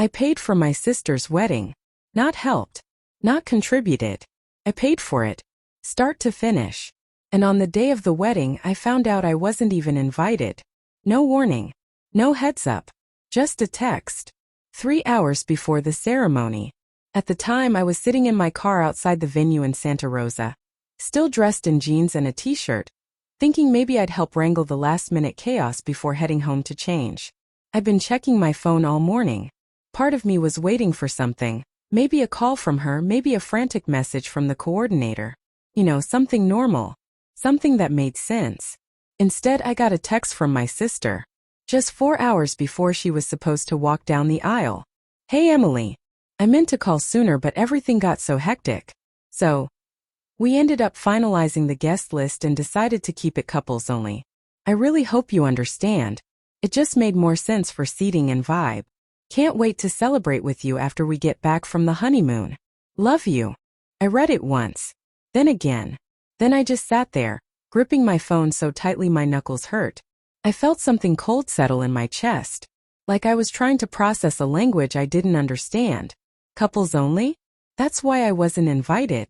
I paid for my sister's wedding. Not helped. Not contributed. I paid for it. Start to finish. And on the day of the wedding I found out I wasn't even invited. No warning. No heads up. Just a text. 3 hours before the ceremony. At the time I was sitting in my car outside the venue in Santa Rosa, still dressed in jeans and a t-shirt, thinking maybe I'd help wrangle the last-minute chaos before heading home to change. I'd been checking my phone all morning. Part of me was waiting for something, maybe a call from her, maybe a frantic message from the coordinator. You know, something normal. Something that made sense. Instead, I got a text from my sister, just 4 hours before she was supposed to walk down the aisle. "Hey Emily. I meant to call sooner but everything got so hectic. So, we ended up finalizing the guest list and decided to keep it couples only. I really hope you understand. It just made more sense for seating and vibe. Can't wait to celebrate with you after we get back from the honeymoon. Love you." I read it once. Then again. Then I just sat there, gripping my phone so tightly my knuckles hurt. I felt something cold settle in my chest. Like I was trying to process a language I didn't understand. Couples only? That's why I wasn't invited.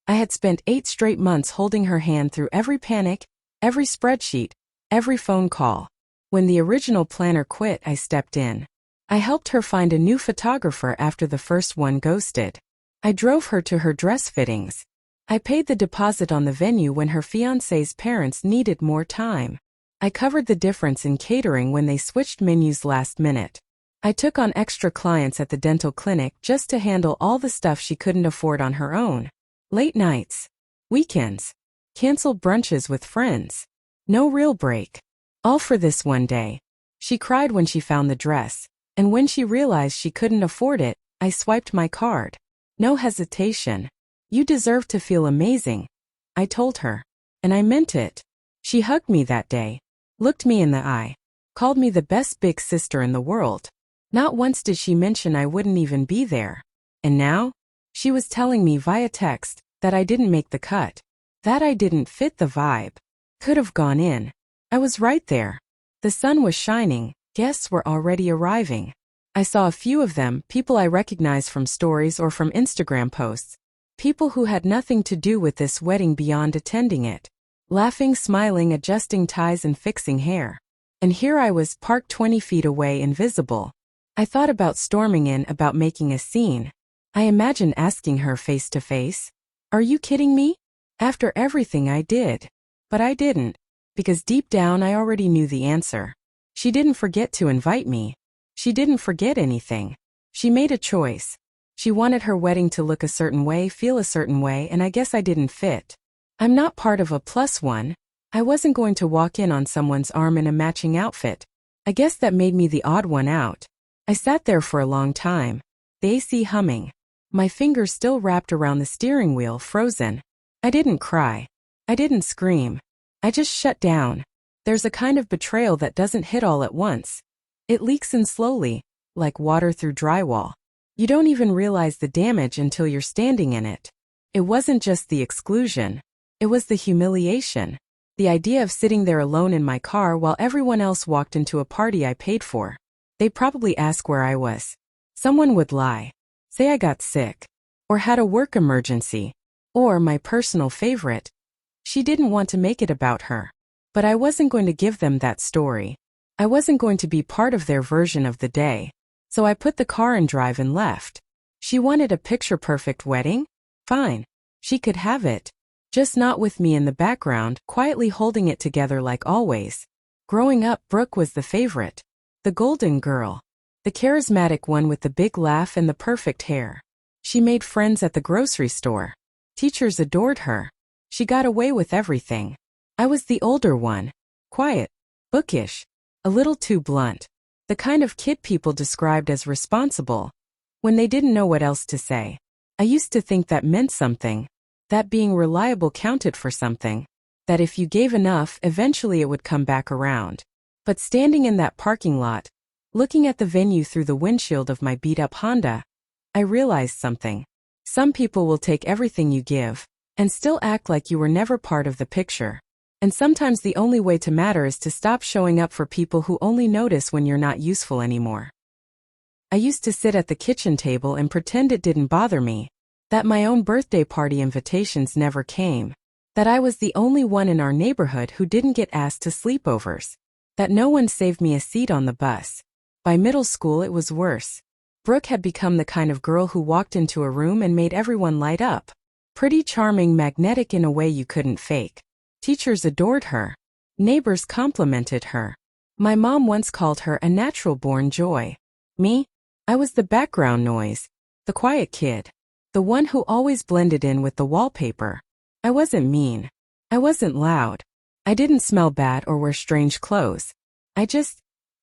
I had spent 8 straight months holding her hand through every panic, every spreadsheet, every phone call. When the original planner quit, I stepped in. I helped her find a new photographer after the first one ghosted. I drove her to her dress fittings. I paid the deposit on the venue when her fiancé's parents needed more time. I covered the difference in catering when they switched menus last minute. I took on extra clients at the dental clinic just to handle all the stuff she couldn't afford on her own. Late nights. Weekends. Canceled brunches with friends. No real break. All for this one day. She cried when she found the dress, and when she realized she couldn't afford it, I swiped my card. No hesitation. "You deserve to feel amazing," I told her. And I meant it. She hugged me that day, looked me in the eye, called me the best big sister in the world. Not once did she mention I wouldn't even be there. And now? She was telling me via text that I didn't make the cut, that I didn't fit the vibe. Could have gone in. I was right there. The sun was shining, guests were already arriving. I saw a few of them, people I recognized from stories or from Instagram posts. People who had nothing to do with this wedding beyond attending it. Laughing, smiling, adjusting ties and fixing hair. And here I was, parked 20 feet away, invisible. I thought about storming in, about making a scene. I imagined asking her face to face, "Are you kidding me?" After everything I did. But I didn't. Because deep down I already knew the answer. She didn't forget to invite me. She didn't forget anything. She made a choice. She wanted her wedding to look a certain way, feel a certain way, and I guess I didn't fit. I'm not part of a +1. I wasn't going to walk in on someone's arm in a matching outfit. I guess that made me the odd one out. I sat there for a long time, the AC humming. My fingers still wrapped around the steering wheel, frozen. I didn't cry. I didn't scream. I just shut down. There's a kind of betrayal that doesn't hit all at once. It leaks in slowly, like water through drywall. You don't even realize the damage until you're standing in it. It wasn't just the exclusion. It was the humiliation. The idea of sitting there alone in my car while everyone else walked into a party I paid for. They'd probably ask where I was. Someone would lie. Say I got sick. Or had a work emergency. Or, my personal favorite, she didn't want to make it about her. But I wasn't going to give them that story. I wasn't going to be part of their version of the day. So I put the car in drive and left. She wanted a picture-perfect wedding? Fine. She could have it. Just not with me in the background, quietly holding it together like always. Growing up, Brooke was the favorite. The golden girl. The charismatic one with the big laugh and the perfect hair. She made friends at the grocery store. Teachers adored her. She got away with everything. I was the older one. Quiet. Bookish. A little too blunt. The kind of kid people described as responsible. When they didn't know what else to say. I used to think that meant something. That being reliable counted for something. That if you gave enough, eventually it would come back around. But standing in that parking lot, looking at the venue through the windshield of my beat-up Honda, I realized something. Some people will take everything you give, and still act like you were never part of the picture. And sometimes the only way to matter is to stop showing up for people who only notice when you're not useful anymore. I used to sit at the kitchen table and pretend it didn't bother me, that my own birthday party invitations never came, that I was the only one in our neighborhood who didn't get asked to sleepovers, that no one saved me a seat on the bus. By middle school it was worse. Brooke had become the kind of girl who walked into a room and made everyone light up. Pretty, charming, magnetic in a way you couldn't fake. Teachers adored her. Neighbors complimented her. My mom once called her a natural-born joy. Me? I was the background noise, the quiet kid, the one who always blended in with the wallpaper. I wasn't mean. I wasn't loud. I didn't smell bad or wear strange clothes. I just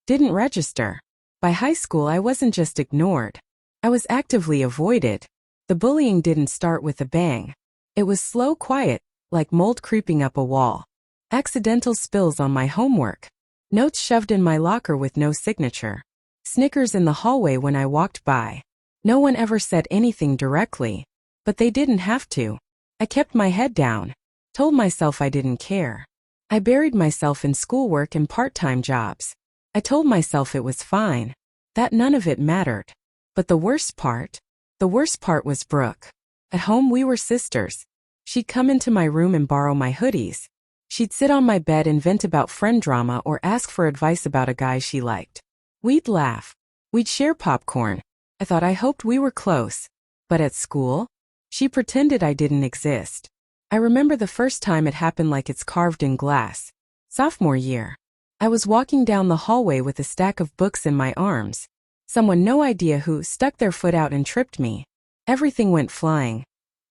didn't register. By high school I wasn't just ignored. I was actively avoided. The bullying didn't start with a bang. It was slow, quiet, like mold creeping up a wall. Accidental spills on my homework. Notes shoved in my locker with no signature. Snickers in the hallway when I walked by. No one ever said anything directly, but they didn't have to. I kept my head down, told myself I didn't care. I buried myself in schoolwork and part-time jobs. I told myself it was fine, that none of it mattered. But the worst part was Brooke. At home we were sisters. She'd come into my room and borrow my hoodies. She'd sit on my bed and vent about friend drama or ask for advice about a guy she liked. We'd laugh. We'd share popcorn. I hoped we were close. But at school? She pretended I didn't exist. I remember the first time it happened like it's carved in glass. Sophomore year. I was walking down the hallway with a stack of books in my arms. Someone, no idea who, stuck their foot out and tripped me. Everything went flying.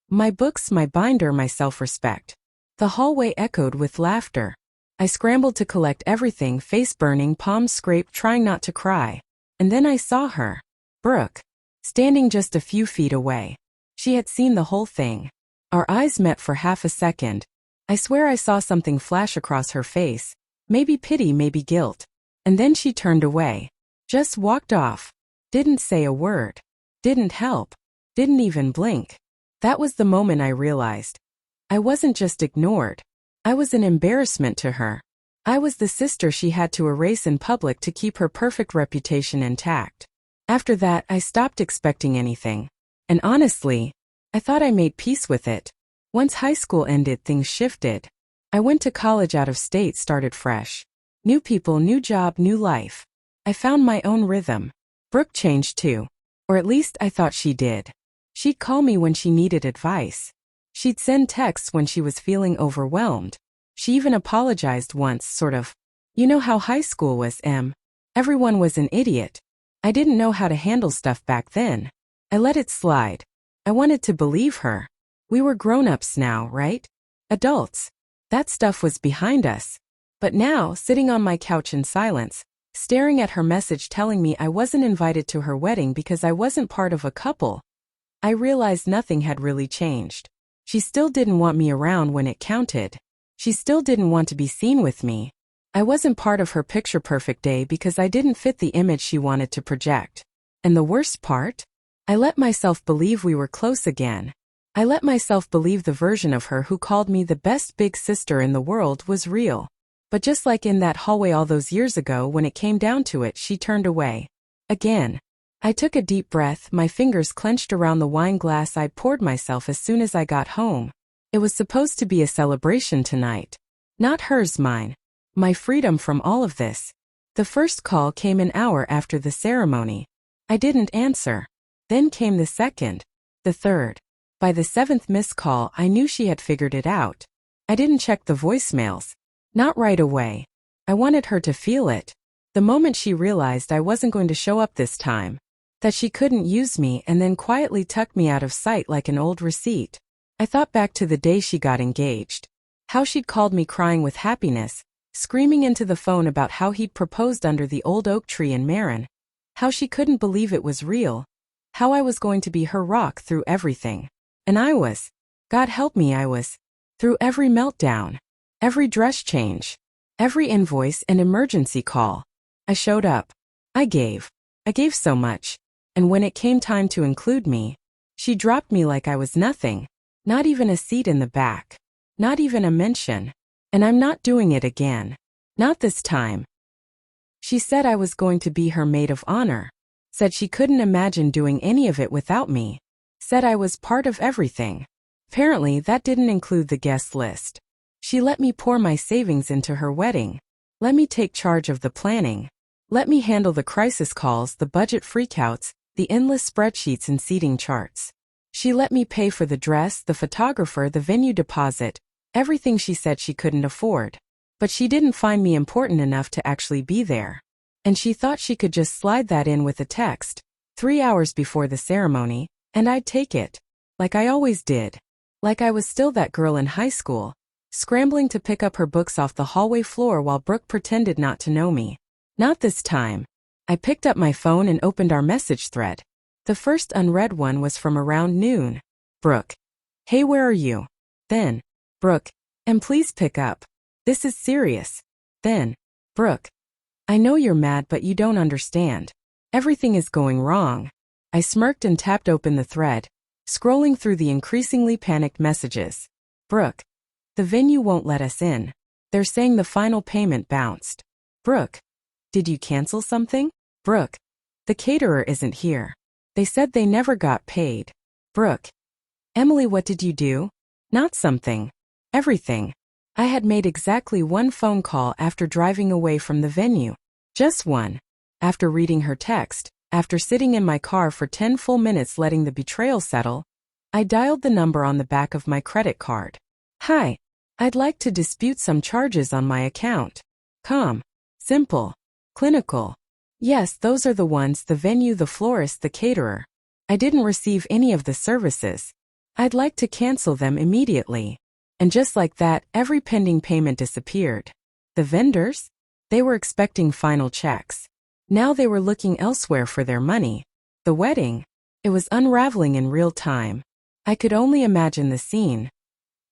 My books, my binder, my self-respect. The hallway echoed with laughter. I scrambled to collect everything, face burning, palms scraped, trying not to cry. And then I saw her. Brooke. Standing just a few feet away. She had seen the whole thing. Our eyes met for half a second. I swear I saw something flash across her face. Maybe pity, maybe guilt. And then she turned away. Just walked off. Didn't say a word. Didn't help. Didn't even blink. That was the moment I realized. I wasn't just ignored. I was an embarrassment to her. I was the sister she had to erase in public to keep her perfect reputation intact. After that, I stopped expecting anything. And honestly, I thought I made peace with it. Once high school ended, things shifted. I went to college out of state, started fresh. New people, new job, new life. I found my own rhythm. Brooke changed too. Or at least I thought she did. She'd call me when she needed advice. She'd send texts when she was feeling overwhelmed. She even apologized once, sort of. You know how high school was, Em. Everyone was an idiot. I didn't know how to handle stuff back then. I let it slide. I wanted to believe her. We were grown-ups now, right? Adults. That stuff was behind us. But now, sitting on my couch in silence, staring at her message telling me I wasn't invited to her wedding because I wasn't part of a couple, I realized nothing had really changed. She still didn't want me around when it counted. She still didn't want to be seen with me. I wasn't part of her picture-perfect day because I didn't fit the image she wanted to project. And the worst part? I let myself believe we were close again. I let myself believe the version of her who called me the best big sister in the world was real. But just like in that hallway all those years ago, when it came down to it, she turned away. Again. I took a deep breath, my fingers clenched around the wine glass I'd poured myself as soon as I got home. It was supposed to be a celebration tonight. Not hers, mine. My freedom from all of this. The first call came an hour after the ceremony. I didn't answer. Then came the second. The third. By the seventh missed call, I knew she had figured it out. I didn't check the voicemails. Not right away. I wanted her to feel it. The moment she realized I wasn't going to show up this time. That she couldn't use me, and then quietly tucked me out of sight like an old receipt. I thought back to the day she got engaged. How she'd called me crying with happiness, screaming into the phone about how he'd proposed under the old oak tree in Marin. How she couldn't believe it was real. How I was going to be her rock through everything. And I was. God help me, I was. Through every meltdown. Every dress change. Every invoice and emergency call. I showed up. I gave so much. And when it came time to include me, she dropped me like I was nothing. Not even a seat in the back. Not even a mention. And I'm not doing it again. Not this time. She said I was going to be her maid of honor. Said she couldn't imagine doing any of it without me. Said I was part of everything. Apparently, that didn't include the guest list. She let me pour my savings into her wedding. Let me take charge of the planning. Let me handle the crisis calls, the budget freakouts, the endless spreadsheets and seating charts. She let me pay for the dress, the photographer, the venue deposit, everything she said she couldn't afford. But she didn't find me important enough to actually be there. And she thought she could just slide that in with a text, 3 hours before the ceremony, and I'd take it. Like I always did. Like I was still that girl in high school, scrambling to pick up her books off the hallway floor while Brooke pretended not to know me. Not this time. I picked up my phone and opened our message thread. The first unread one was from around noon. Brooke. Hey, where are you? Then, Brooke. And please pick up. This is serious. Then, Brooke. I know you're mad, but you don't understand. Everything is going wrong. I smirked and tapped open the thread, scrolling through the increasingly panicked messages. Brooke. The venue won't let us in. They're saying the final payment bounced. Brooke. Did you cancel something? Brooke. The caterer isn't here. They said they never got paid. Brooke. Emily, what did you do? Not something. Everything. I had made exactly one phone call after driving away from the venue. Just one. After reading her text, after sitting in my car for 10 full minutes letting the betrayal settle, I dialed the number on the back of my credit card. Hi. I'd like to dispute some charges on my account. Calm. Simple. Clinical. Yes, those are the ones, the venue, the florist, the caterer. I didn't receive any of the services. I'd like to cancel them immediately. And just like that, every pending payment disappeared. The vendors? They were expecting final checks. Now they were looking elsewhere for their money. The wedding? It was unraveling in real time. I could only imagine the scene.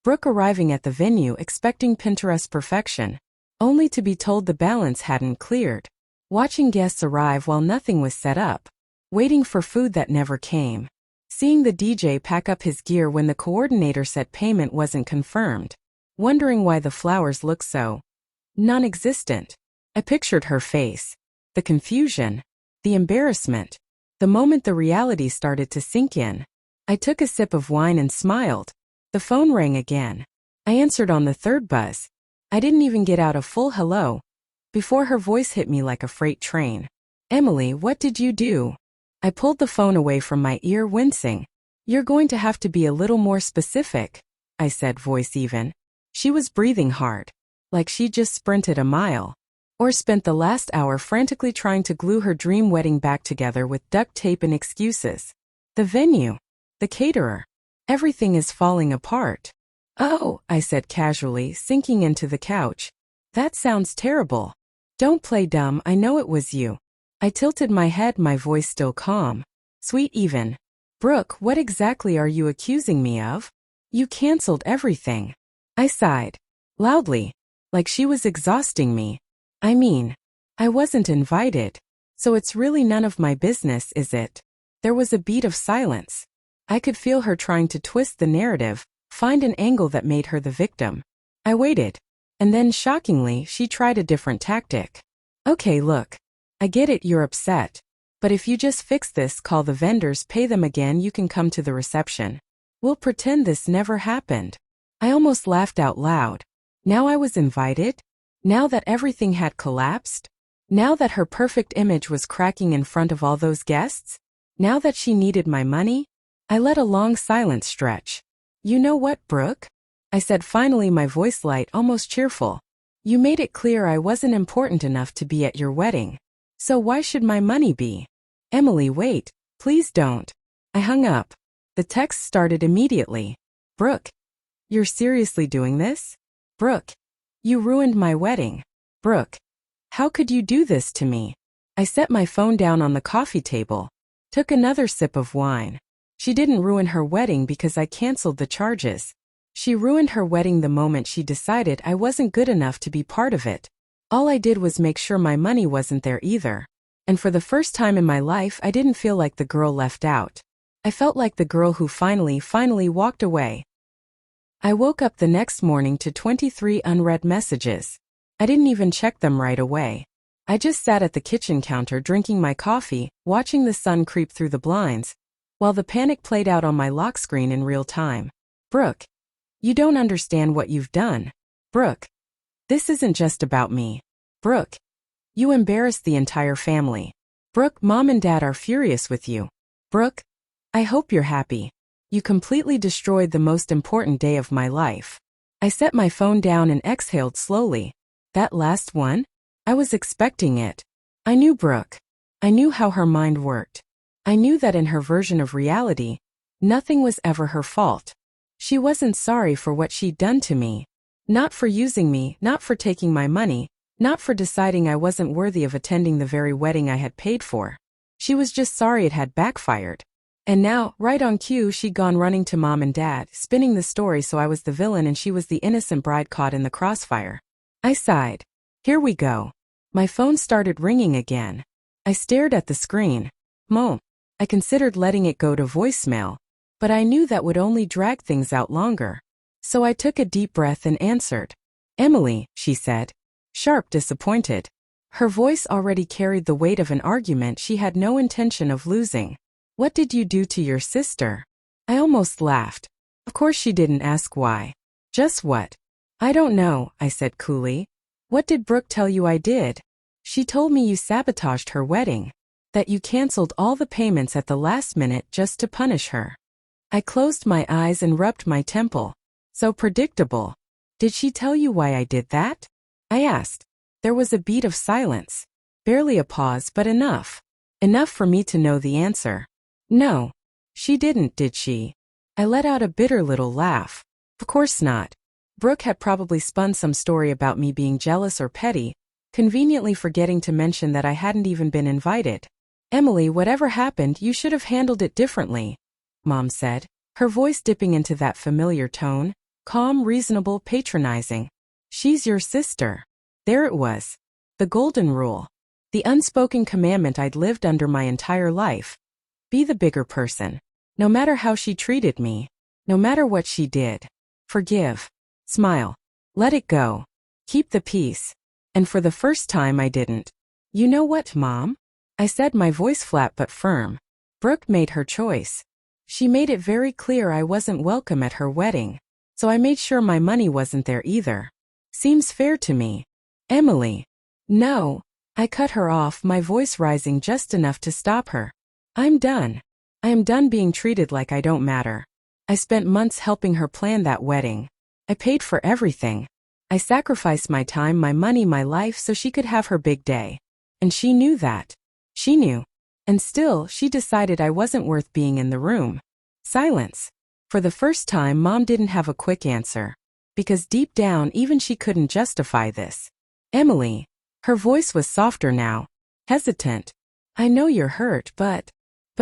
Brooke arriving at the venue expecting Pinterest perfection, only to be told the balance hadn't cleared. Watching guests arrive while nothing was set up. Waiting for food that never came. Seeing the DJ pack up his gear when the coordinator said payment wasn't confirmed. Wondering why the flowers looked so non-existent. I pictured her face. The confusion. The embarrassment. The moment the reality started to sink in. I took a sip of wine and smiled. The phone rang again. I answered on the third buzz. I didn't even get out a full hello before her voice hit me like a freight train. Emily, what did you do? I pulled the phone away from my ear, wincing. You're going to have to be a little more specific, I said, voice even. She was breathing hard, like she just sprinted a mile, or spent the last hour frantically trying to glue her dream wedding back together with duct tape and excuses. The venue. The caterer. Everything is falling apart. Oh, I said casually, sinking into the couch. That sounds terrible. Don't play dumb, I know it was you. I tilted my head, my voice still calm. Sweet even. Brooke, what exactly are you accusing me of? You canceled everything. I sighed. Loudly. Like she was exhausting me. I mean, I wasn't invited. So it's really none of my business, is it? There was a beat of silence. I could feel her trying to twist the narrative, find an angle that made her the victim. I waited. And then, shockingly, she tried a different tactic. Okay, look. I get it, you're upset. But if you just fix this, call the vendors, pay them again, you can come to the reception. We'll pretend this never happened. I almost laughed out loud. Now I was invited? Now that everything had collapsed? Now that her perfect image was cracking in front of all those guests? Now that she needed my money? I let a long silence stretch. You know what, Brooke? I said finally, my voice light, almost cheerful. You made it clear I wasn't important enough to be at your wedding. So why should my money be? Emily, wait. Please don't. I hung up. The text started immediately. Brooke. You're seriously doing this? Brooke. You ruined my wedding. Brooke. How could you do this to me? I set my phone down on the coffee table. Took another sip of wine. She didn't ruin her wedding because I canceled the charges. She ruined her wedding the moment she decided I wasn't good enough to be part of it. All I did was make sure my money wasn't there either. And for the first time in my life, I didn't feel like the girl left out. I felt like the girl who finally walked away. I woke up the next morning to 23 unread messages. I didn't even check them right away. I just sat at the kitchen counter drinking my coffee, watching the sun creep through the blinds, while the panic played out on my lock screen in real time. Brooke, you don't understand what you've done. Brooke, this isn't just about me. Brooke, you embarrassed the entire family. Brooke, Mom and Dad are furious with you. Brooke, I hope you're happy. You completely destroyed the most important day of my life. I set my phone down and exhaled slowly. That last one? I was expecting it. I knew Brooke. I knew how her mind worked. I knew that in her version of reality, nothing was ever her fault. She wasn't sorry for what she'd done to me. Not for using me, not for taking my money, not for deciding I wasn't worthy of attending the very wedding I had paid for. She was just sorry it had backfired. And now, right on cue, she'd gone running to Mom and Dad, spinning the story so I was the villain and she was the innocent bride caught in the crossfire. I sighed. Here we go. My phone started ringing again. I stared at the screen. Mom. I considered letting it go to voicemail, but I knew that would only drag things out longer. So I took a deep breath and answered. Emily, she said. Sharp, disappointed. Her voice already carried the weight of an argument she had no intention of losing. What did you do to your sister? I almost laughed. Of course she didn't ask why. Just what? I don't know, I said coolly. What did Brooke tell you I did? She told me you sabotaged her wedding. That you canceled all the payments at the last minute just to punish her. I closed my eyes and rubbed my temple. So predictable. Did she tell you why I did that? I asked. There was a beat of silence. Barely a pause, but enough. Enough for me to know the answer. No. She didn't, did she? I let out a bitter little laugh. Of course not. Brooke had probably spun some story about me being jealous or petty, conveniently forgetting to mention that I hadn't even been invited. Emily, whatever happened, you should have handled it differently, Mom said, her voice dipping into that familiar tone, calm, reasonable, patronizing. She's your sister. There it was. The golden rule. The unspoken commandment I'd lived under my entire life. Be the bigger person. No matter how she treated me. No matter what she did. Forgive. Smile. Let it go. Keep the peace. And for the first time I didn't. You know what, Mom? I said, my voice flat but firm. Brooke made her choice. She made it very clear I wasn't welcome at her wedding. So I made sure my money wasn't there either. Seems fair to me. Emily. No. I cut her off, my voice rising just enough to stop her. I'm done. I am done being treated like I don't matter. I spent months helping her plan that wedding. I paid for everything. I sacrificed my time, my money, my life so she could have her big day. And she knew that. She knew. And still, she decided I wasn't worth being in the room. Silence. For the first time, Mom didn't have a quick answer. Because deep down, even she couldn't justify this. Emily. Her voice was softer now. Hesitant. I know you're hurt, but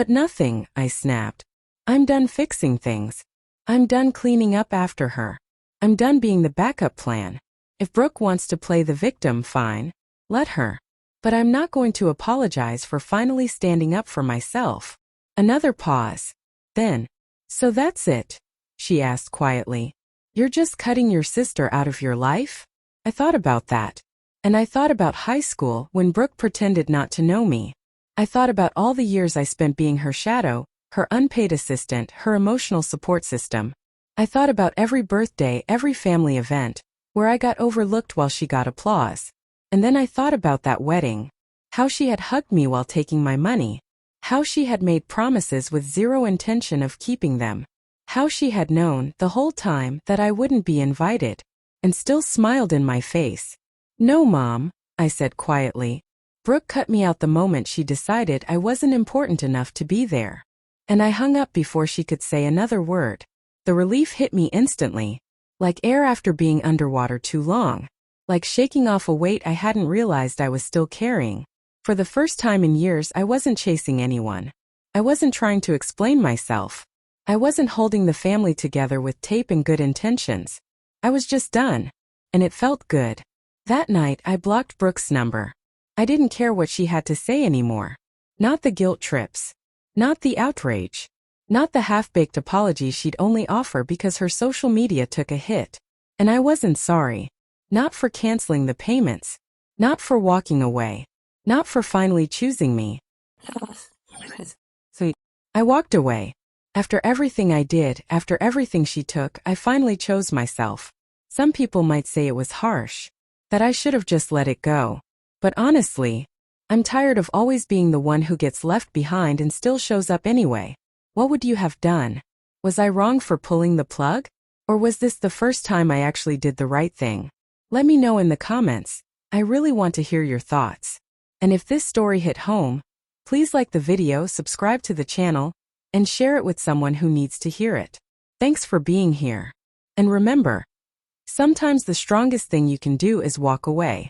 nothing, I snapped. I'm done fixing things. I'm done cleaning up after her. I'm done being the backup plan. If Brooke wants to play the victim, fine. Let her. But I'm not going to apologize for finally standing up for myself. Another pause. Then, so that's it? She asked quietly. You're just cutting your sister out of your life? I thought about that. And I thought about high school when Brooke pretended not to know me. I thought about all the years I spent being her shadow, her unpaid assistant, her emotional support system. I thought about every birthday, every family event, where I got overlooked while she got applause. And then I thought about that wedding. How she had hugged me while taking my money. How she had made promises with zero intention of keeping them. How she had known, the whole time, that I wouldn't be invited. And still smiled in my face. No, Mom, I said quietly. Brooke cut me out the moment she decided I wasn't important enough to be there. And I hung up before she could say another word. The relief hit me instantly. Like air after being underwater too long. Like shaking off a weight I hadn't realized I was still carrying. For the first time in years, I wasn't chasing anyone. I wasn't trying to explain myself. I wasn't holding the family together with tape and good intentions. I was just done. And it felt good. That night, I blocked Brooke's number. I didn't care what she had to say anymore. Not the guilt trips. Not the outrage. Not the half-baked apology she'd only offer because her social media took a hit. And I wasn't sorry. Not for canceling the payments. Not for walking away. not for finally choosing me. So I walked away. After everything I did, after everything she took, I finally chose myself. Some people might say it was harsh, that I should have just let it go. But honestly, I'm tired of always being the one who gets left behind and still shows up anyway. What would you have done? Was I wrong for pulling the plug? Or was this the first time I actually did the right thing? Let me know in the comments. I really want to hear your thoughts. And if this story hit home, please like the video, subscribe to the channel, and share it with someone who needs to hear it. Thanks for being here. And remember, sometimes the strongest thing you can do is walk away.